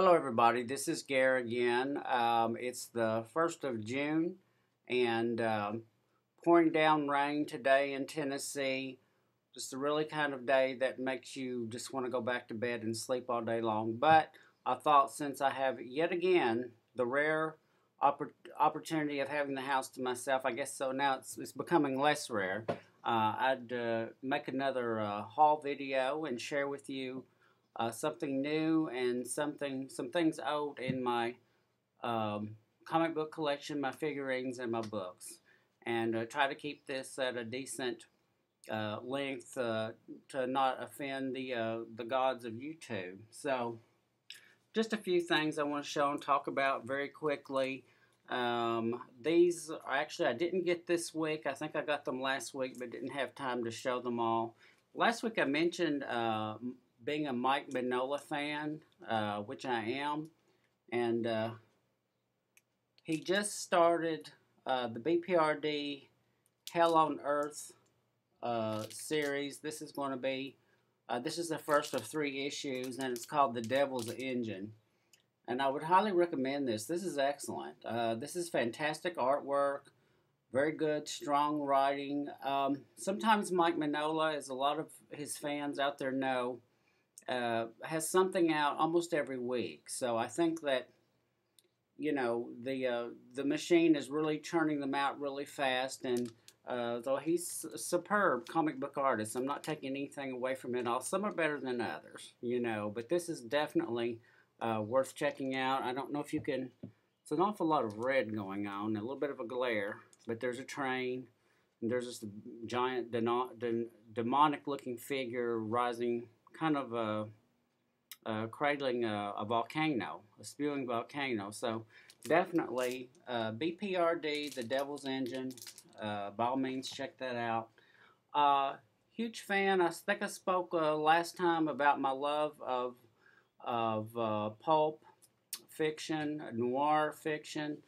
Hello, everybody. This is Gare again. It's the 1st of June and pouring down rain today in Tennessee. Just a really kind of day that makes you just want to go back to bed and sleep all day long. But I thought since I have yet again the rare opportunity of having the house to myself, I guess so now it's becoming less rare. I'd make another haul video and share with you something new and some things old in my comic book collection, my figurines, and my books, and try to keep this at a decent length to not offend the gods of YouTube. So, just a few things I want to show and talk about very quickly. These are actually I didn't get this week. I think I got them last week, but didn't have time to show them all. Last week I mentioned being a Mike Mignola fan, which I am, and he just started the BPRD Hell on Earth series. This is going to be this is the first of 3 issues, and it's called The Devil's Engine. And I would highly recommend this. This is excellent. This is fantastic artwork, very good, strong writing. Sometimes Mike Mignola, as a lot of his fans out there know, has something out almost every week. So I think that, you know, the machine is really churning them out really fast. And though he's a superb comic book artist, I'm not taking anything away from it all. Some are better than others, you know, but this is definitely worth checking out. I don't know if you can. It's an awful lot of red going on, a little bit of a glare, but there's a train, and there's this giant demonic-looking figure rising, kind of cradling a volcano, a spewing volcano. So definitely BPRD, The Devil's Engine. By all means, check that out. Huge fan. I think I spoke last time about my love of pulp fiction, noir fiction,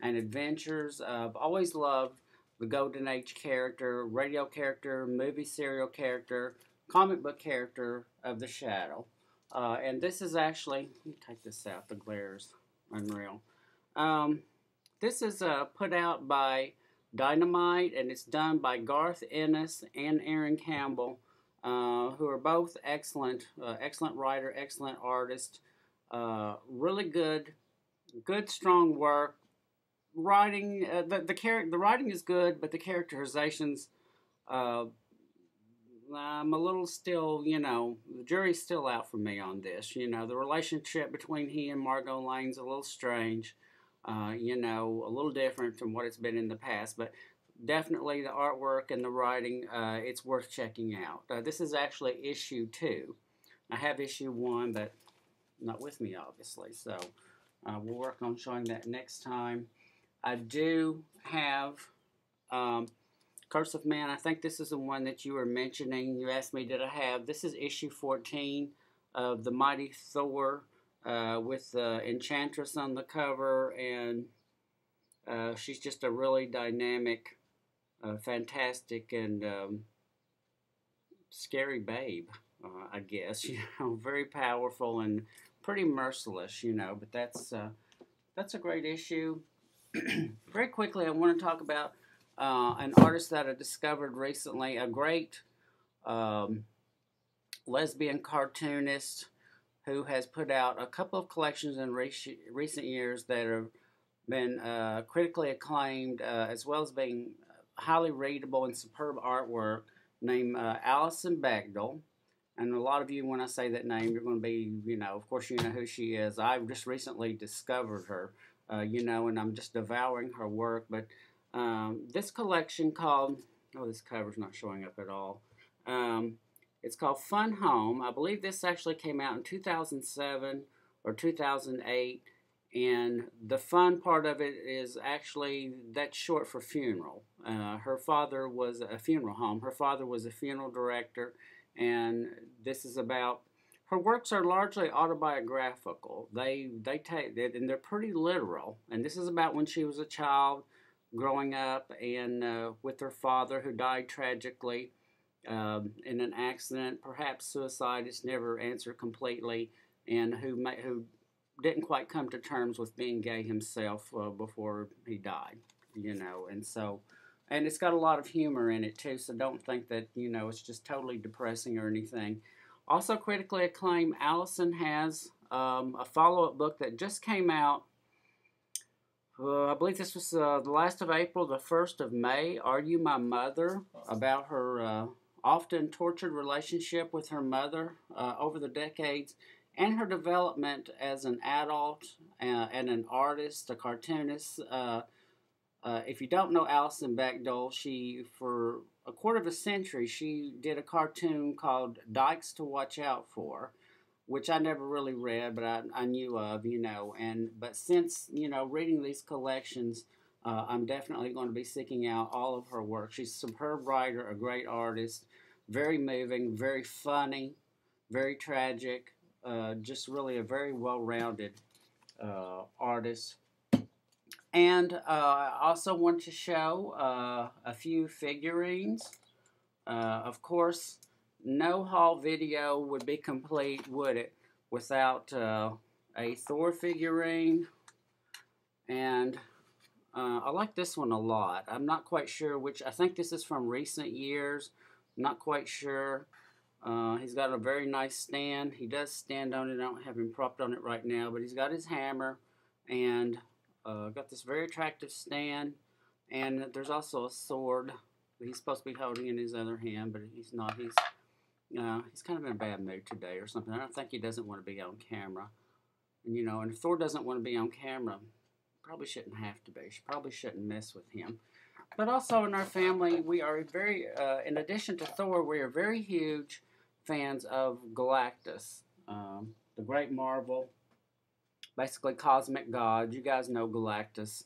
and adventures. I've always loved the Golden Age character, radio character, movie serial character, comic book character of the Shadow. And this is actually, let me take this out, the glare's unreal. This is put out by Dynamite, and it's done by Garth Ennis and Aaron Campbell, who are both excellent writer, excellent artist, really good, strong work. Writing, the writing is good, but the characterizations, I'm a little still, you know, the jury's still out for me on this. You know, the relationship between he and Margot Lane's a little strange, you know, a little different from what it's been in the past, but definitely the artwork and the writing, it's worth checking out. This is actually issue 2. I have issue 1, but not with me, obviously, so we'll work on showing that next time. I do have Curse of Man. I think this is the one that you were mentioning. You asked me, did I have? This is issue 14 of the Mighty Thor with Enchantress on the cover, and she's just a really dynamic, fantastic, and scary babe, I guess. You know, very powerful and pretty merciless, you know, but that's a great issue. Very quickly, I want to talk about an artist that I discovered recently, a great lesbian cartoonist who has put out a couple of collections in recent years that have been critically acclaimed, as well as being highly readable and superb artwork, named Alison Bechdel. And a lot of you, when I say that name, you're going to be, you know, of course you know who she is. I've just recently discovered her, you know, and I'm just devouring her work. But this collection called, oh, this cover's not showing up at all. It's called Fun Home. I believe this actually came out in 2007 or 2008. And the fun part of it is actually, that's short for funeral. Her father was a funeral home. Her father was a funeral director. And this is about, her works are largely autobiographical. They take it, and they're pretty literal. And this is about when she was a child growing up and with her father, who died tragically in an accident, perhaps suicide. It's never answered completely. And who didn't quite come to terms with being gay himself before he died, and so, and it's got a lot of humor in it too, so don't think that, it's just totally depressing or anything. Also critically acclaimed, Allison has a follow-up book that just came out. I believe this was the last of April, the 1st of May. Are You My Mother? About her often tortured relationship with her mother over the decades, and her development as an adult and an artist, a cartoonist. If you don't know Alison Bechdel, she, for a quarter of a century, she did a cartoon called Dykes to Watch Out For, which I never really read, but I knew of, but since, reading these collections, I'm definitely going to be seeking out all of her work. She's a superb writer, a great artist, very moving, very funny, very tragic, just really a very well-rounded artist. And I also want to show a few figurines. Of course, no haul video would be complete, would it, without a Thor figurine. And I like this one a lot. I'm not quite sure which. I think this is from recent years. Not quite sure. He's got a very nice stand. He does stand on it. I don't have him propped on it right now, but he's got his hammer and got this very attractive stand. And there's also a sword that he's supposed to be holding in his other hand, but he's not. He's kind of in a bad mood today or something. I don't think he doesn't want to be on camera. And, and if Thor doesn't want to be on camera, probably shouldn't have to be. She probably shouldn't mess with him. But also in our family, we are very, in addition to Thor, we are very huge fans of Galactus, the great Marvel, basically cosmic god. You guys know Galactus.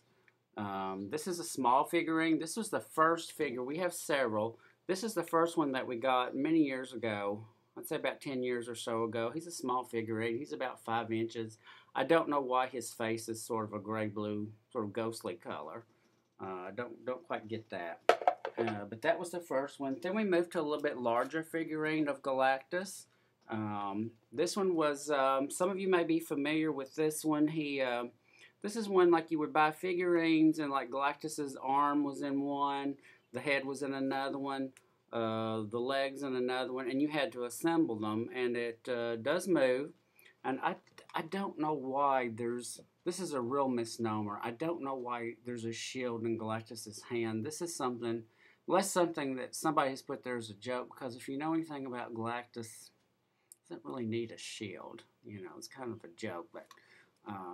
This is a small figurine. This was the first figure. We have several. This is the first one that we got many years ago. I'd say about 10 years or so ago. He's a small figurine. He's about 5 inches. I don't know why his face is sort of a gray-blue, sort of ghostly color. Don't quite get that. But that was the first one. Then we moved to a little bit larger figurine of Galactus. This one was, some of you may be familiar with this one. This is one like you would buy figurines, and like Galactus's arm was in one, the head was in another one, the legs in another one, and you had to assemble them, and it does move. And I don't know why this is a real misnomer. I don't know why there's a shield in Galactus's hand. This is something, less something that somebody has put there as a joke, because if you know anything about Galactus, he doesn't really need a shield. It's kind of a joke, but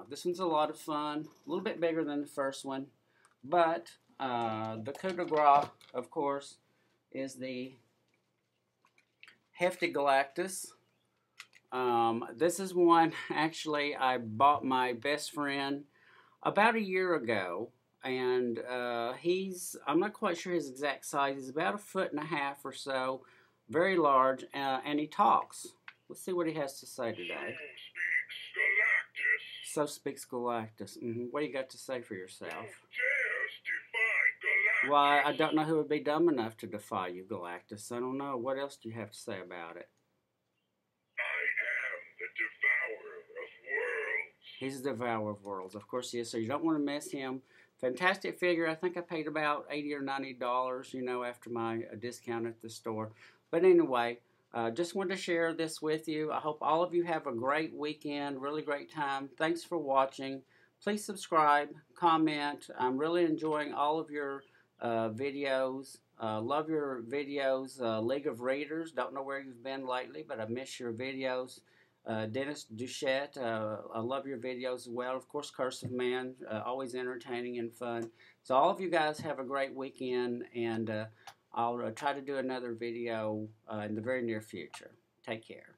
this one's a lot of fun. A little bit bigger than the first one, but the coup de grace, of course, is the hefty Galactus. This is one, actually, I bought my best friend about a year ago, and I'm not quite sure his exact size. He's about 1.5 feet or so, very large, and he talks. Let's see what he has to say today. So speaks Galactus. What do you got to say for yourself? Why, I don't know who would be dumb enough to defy you, Galactus. I don't know. What else do you have to say about it? He's the devourer of worlds. Of course he is, so you don't want to miss him. Fantastic figure. I think I paid about $80 or $90, after my discount at the store. But anyway, just wanted to share this with you. I hope all of you have a great weekend, really great time. Thanks for watching. Please subscribe, comment. I'm really enjoying all of your videos. Love your videos. League of Readers. Don't know where you've been lately, but I miss your videos. Dennis Duchette, I love your videos as well. Of course, Curse of Man, always entertaining and fun. So all of you guys have a great weekend, and I'll try to do another video in the very near future. Take care.